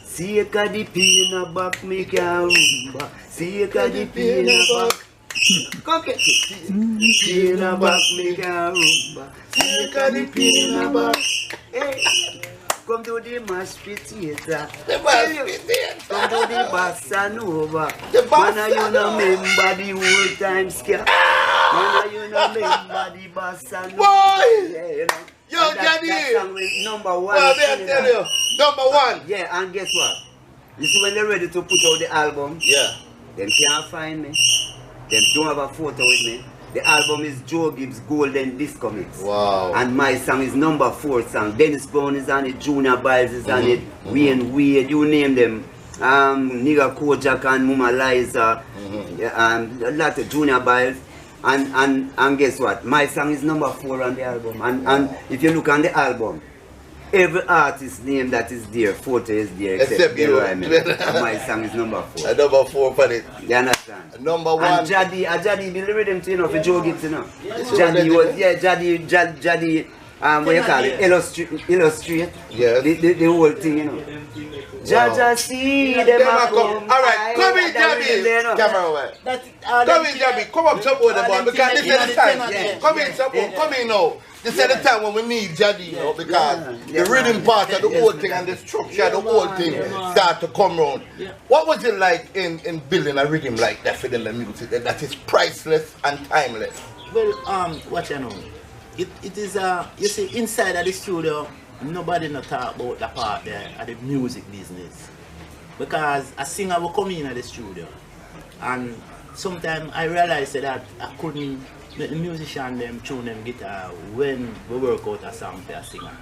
see a the pain a back me can rumba. See a the pain a back. Come get it. Pain a back me can rumba. See a the pain a back. Hey. Come to the mashed potato.
The mashed potato.
Come to the bossa nova. Man, you no remember the old time scare. Man, you no remember the bossa nova.
Boy!
Yeah, you know.
Yo,
that
Daddy!
song was number one.
Well, I tell you, number one.
Yeah, and guess what? You see when they're ready to put out the album,
Yeah.
them can't find me. Them don't have a photo with me. The album is Joe Gibbs Golden Disco Mix.
Wow.
And my song is number 4 song. Dennis Brown is on it, Junior Biles is on it, Wayne Wade, you name them. Nigga Kojak and Mama Liza, a lot of Junior Biles. And guess what? My song is number 4 on the album. And if you look on the album, every artist name that is there, photo is there except Delroy Melody. And my song is number 4.
And number 4 for it.
You understand?
Number 1.
And Jaddy build the rhythm to, you know, for Joe Gibbs, you know. Jaddy was, yeah, Jaddy, what you call it? Illustrate.
Yes.
The whole thing, you know. Jaja see them a come.
Alright, come in, Jabby. Camera away. Come in, Jabby. Come up, support the boy, because this is the time. Come in, support. Come in now. This is the time when we need Jaddy, you know, because the rhythm part of the whole thing and the structure of the whole thing start to come round. What was it like in building a rhythm like that for the music that is priceless and timeless?
Well, what you know, it is you see, inside of the studio, nobody not talk about the part there of the music business, because a singer will come in at the studio, and sometimes I realized that I couldn't make the musician them tune them guitar when we work out a song for a singer.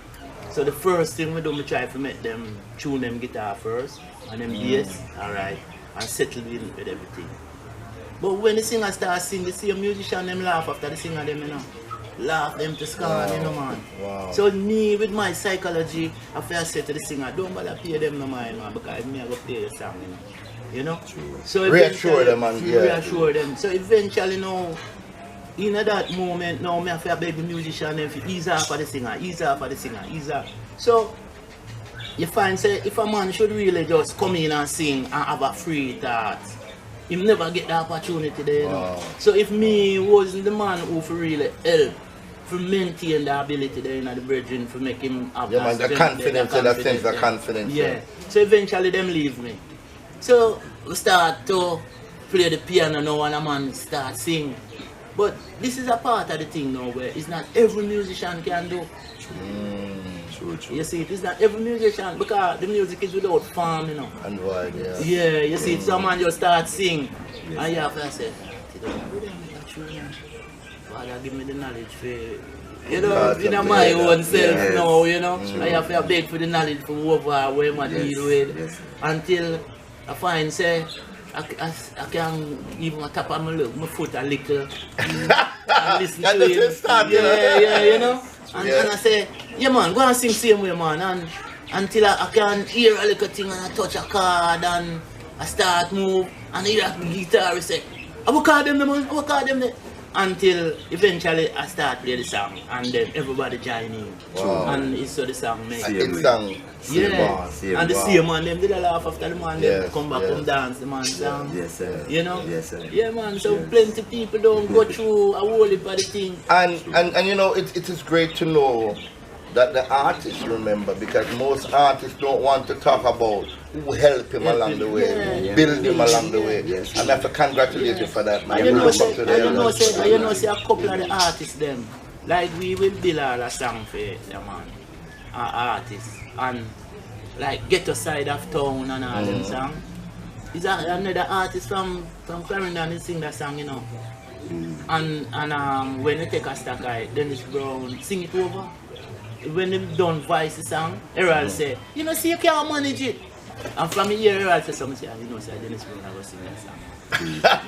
So the first thing we do, we try to make them tune them guitar first and then bass, alright, and settle in with everything. But when the singer starts singing, the same musician them laugh after the singer them, you know. Laugh them to scorn, you know, man.
Wow.
So me, with my psychology, I first say to the singer, don't bother pay them no mind, man, because me I go play the song, you know. You know? True. So
reassure them, and
reassure them. So eventually, you know, in that moment, now me have to beg the musician them to ease off for the singer, ease off for the singer, ease off. So you find, say, if a man should really just come in and sing and have a free thought, he never get the opportunity there, you know. So if me wasn't the man who for really help, for maintain the ability there in the brethren, for make him have
the confidence, that sense of confidence.
Yeah. So eventually them leave me. So we start to play the piano now and a man start sing. But this is a part of the thing now where it's not every musician can do.
True.
You see, it is not every musician, because the music is without form, you know.
And why, yeah.
Yeah, you see, someone just start sing, and you have to say, Father, give me the knowledge for, you know, in my own self now, you know. I have to beg for the knowledge from over where I deal with, until I find, say, I can even tap on my foot a little and listen to it. Yeah, you know. And I say, yeah man, go and sing same way, man. And until I can hear a little thing and I touch a chord and I start move and I hear the guitar say, I will call them, man, I will call them. Until eventually I start play the song and then everybody join in.
Wow.
And it's so the song makes
it.
And the same man, them did a laugh after the man, them come back and dance the man song.
Yes, sir.
You know?
Yes, sir.
Yeah, man, so plenty people don't go through a whole heap of the thing.
And you know, it is great to know that the artists remember, because most artists don't want to talk about who helped him along the way, build him along the way.
Yes.
And I have to congratulate you for that, man.
You know, say a couple of the artists them, like we will build a song for them, man, artists, and like Get Aside of Town and all them songs. Is another artist from Clarendon who sing that song, you know. And when they take a stack guy, Dennis Brown sing it over. When they done voice the song, Errol say, you know, see, you can't manage it. And from here, I said something, say, you know, say Dennis Brown I go sing that song.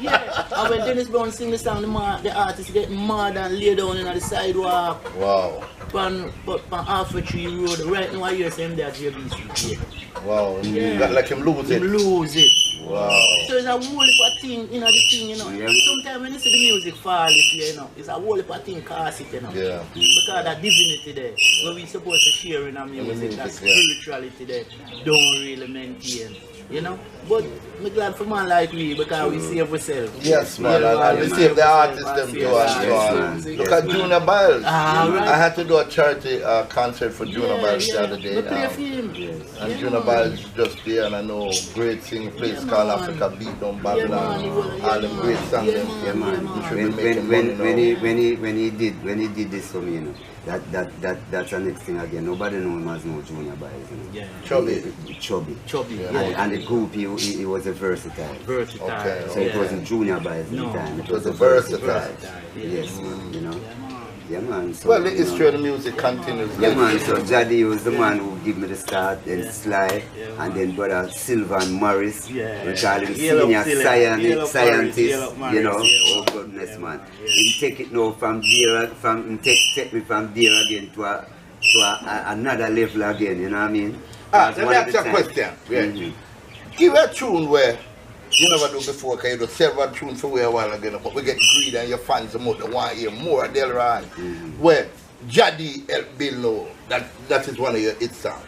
Yeah, and when Dennis Brown sing the song, the artist get mad and lay down in the sidewalk.
Wow.
But on Alpha Tree Road, right now I hear him there at JBC. Yeah.
Wow.
Yeah.
Got like him lose it.
Him lose it.
Wow.
So it's a whole heap of thing, you know, the thing, you know.
Yeah.
Sometimes when you see the music fall, you know, it's a whole heap of thing cause it, you know.
Yeah.
Because that divinity there, what we supposed to share in our music, that spirituality there, don't really maintain, you know. But I'm glad for man like we, because we save ourselves.
Yes, man, and we save the artists them too and so on. Look at Junior Biles.
Right.
I had to do a charity concert for Junior Biles the other day.
We play for him.
And Junior Biles just there, and I know great singing place called Africa Beat Down Babylon. All them great songs.
Yeah, man.
We should be making money now.
When he did this for me, you know, that's the next thing again. Nobody knows him as no Junior Biles, you know.
Yeah.
Chubby.
Yeah.
And the group, he was a versatile.
Okay.
So it wasn't Junior Biles at the time.
It was a versatile.
Yes, man, you know. Yeah, man. So,
Well, the history of the music continues.
Yeah, man. So Jaddy was the man who gave me the start, then Sly, and then brother Sylvan Morris. We call him senior scientist. You know, oh goodness, man. He take it now from there, take me from there again to another level again. You know what I mean?
Let me ask you a question. Yeah. Give a tune where you never do before, because you do several tunes for a while again, but we get greedy and your fans want to hear more of Delroy. Where Jaddy help Bill know that is one of your hit songs.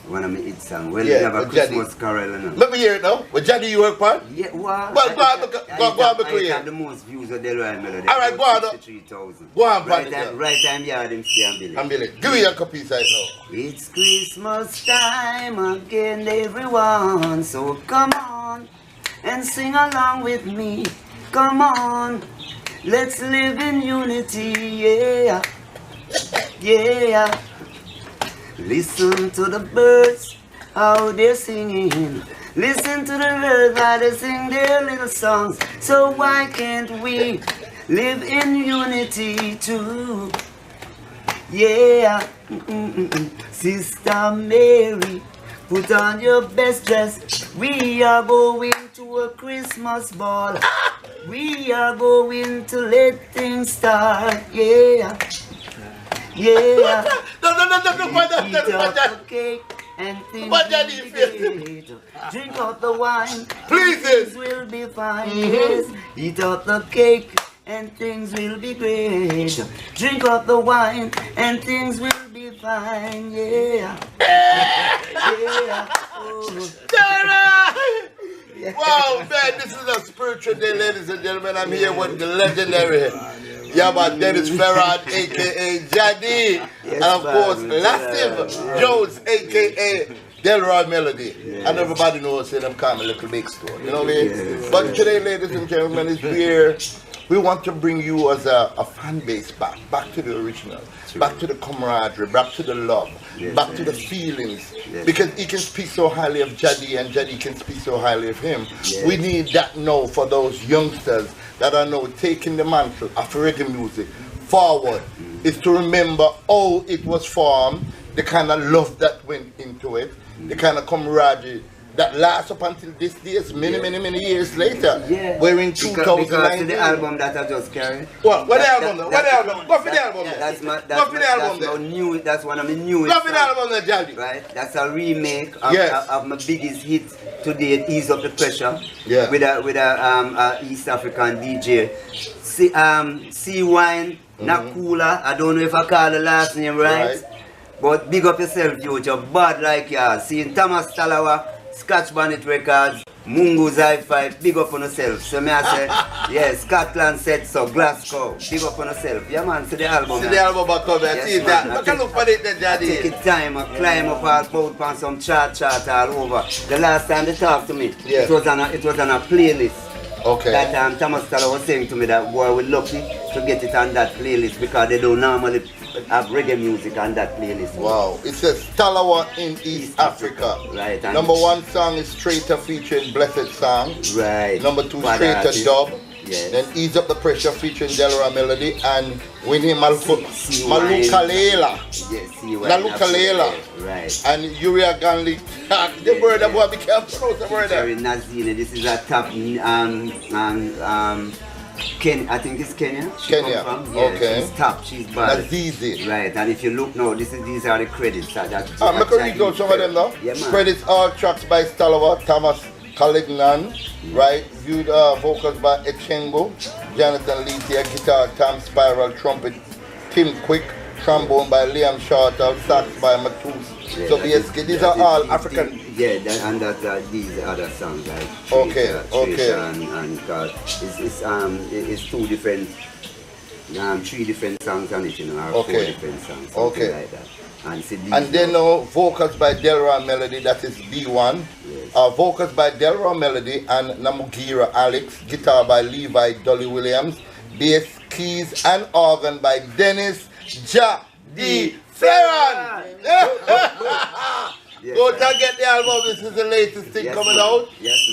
One of my hit songs. Well, you have a Christmas carol, you know.
Let me hear it now. With Jaddy you work part?
Yeah, well,
But go on,
I have the most views of Delroy Melody.
Alright, go on.
63,000.
Go on,
Right time, yeah, them stay and Billy.
I'm Billy. Give me a copy side now.
It's Christmas time again, everyone. So come on and sing along with me. Come on, let's live in unity, yeah. Yeah. Listen to the birds, how they're singing. Listen to the birds, how they sing their little songs. So why can't we live in unity too? Yeah. Sister Mary, put on your best dress. We are going to a Christmas ball. We are going to let things start. Yeah. Yeah.
No,
Eat up the cake and things will be great. Drink up the wine.
Please.
Things will be fine. Yes. Eat up the cake and things will be great. Drink up the wine and things will be fine. Yeah. Yeah. Oh.
Wow, man, this is a spiritual day, ladies and gentlemen. I'm here with the legendary Yaba Dennis Ferrard, aka Jaddy, and of course, Lassive Jones, aka Delroy Melody. And everybody knows them call me Little Big Stone. You know what I mean? But today, ladies and gentlemen, is where we want to bring you as a fan base back to the original, back to the camaraderie, back to the love, back to the feelings. Because he can speak so highly of Jaddy and Jaddy can speak so highly of him. We need that now for those youngsters that are now taking the mantle of reggae music forward, is to remember how it was formed, the kind of love that went into it, the kind of camaraderie that lasts up until this day, many years later. We're in 2019.
Because to the album that I just carried.
What the album? What the album? Go for the album.
That's one of my newest.
Go for the album there, Jaddy.
Right? That's a remake of my biggest hit to date, Ease Up the Pressure. With a East African DJ. C Wine, Nakula. I don't know if I call the last name right. But big up yourself, you're bad like you. Seeing Thomas Talawa, Scotch Bonnet Records, Mungo's Hi-Fi, big up on yourself. So me I say, Scotland said so, Glasgow, big up on yourself. Yeah man, see the album. See the album back up there, see that. Look at look for it there, Jaddy. I take it time, I climb up all about on some chart all over. The last time they talked to me, it was on a playlist. That Thomas Talawa was saying to me that boy, we're lucky to get it on that playlist because they don't normally have reggae music on that playlist. Wow.
It says Talawa in East Africa.
Right.
Number one song is Traitor featuring Blessed Song.
Right.
Number two, Traitor Dub.
Yes.
Then Ease Up the Pressure featuring Delroy Melody and Winnie Malukalela.
Yes,
Malukalela.
Right.
And Uriah Ganley. The word that boy became pronounce the word there.
Nazina, this is a top Ken, I think it's Kenya.
Kenya. Okay.
She's top. She's bad.
That's easy.
Right. And if you look now, these are the credits.
I'm going to read out some of them now.
Yeah, man.
Credits all tracks by Stalawa, Thomas Calignan, right? Viewed vocals by Echengo, Jonathan Letia, guitar, Tom Spiral, trumpet, Tim Quick, trombone by Liam Shorter, sax by Matus.
Yeah,
So basically, these are all African.
Yeah, and these other songs like
Okay.
and it's two different, 3 different songs on it, you know, or 4 different songs, something like that. And
then vocals by Delroy Melody, that is B1.
Yes.
Vocals by Delroy Melody and Namugira Alex. Guitar by Levi Dolly Williams. Bass, keys, and organ by Dennis Ja D. Ferran.
Yes,
Go to get the album. This is the latest thing coming out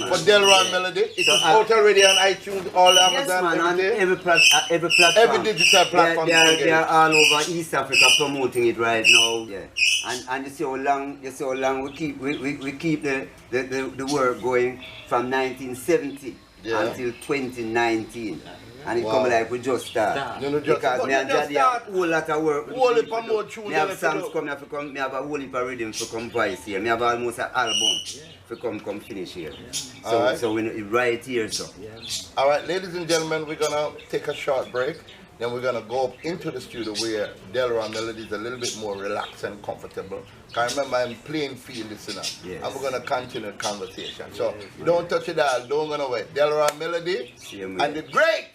for Delroy Melody. It is out already on iTunes, all Amazon,
man, on every platform.
Every digital platform.
They are all over East Africa promoting it right now. Yeah. And you see how long we keep the work going from 1970 until 2019. And it come like we just start. Because me and Jaddy have a whole lot of work. Me have songs come here, me have a whole heap of rhythm to come voice here. Me have almost an album to come finish here. So we right here, so.
Alright, ladies and gentlemen, we're gonna take a short break. Then we're gonna go up into the studio where Delroy Melody is a little bit more relaxed and comfortable. Cause remember, I'm playing field listener.
Yes.
And we're gonna continue the conversation. So don't touch it all, don't go away. Delroy Melody and the great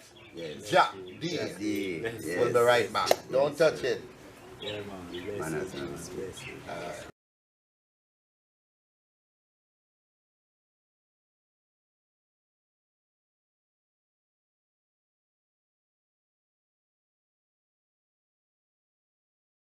Ja D will be right back. Don't touch it.
Man,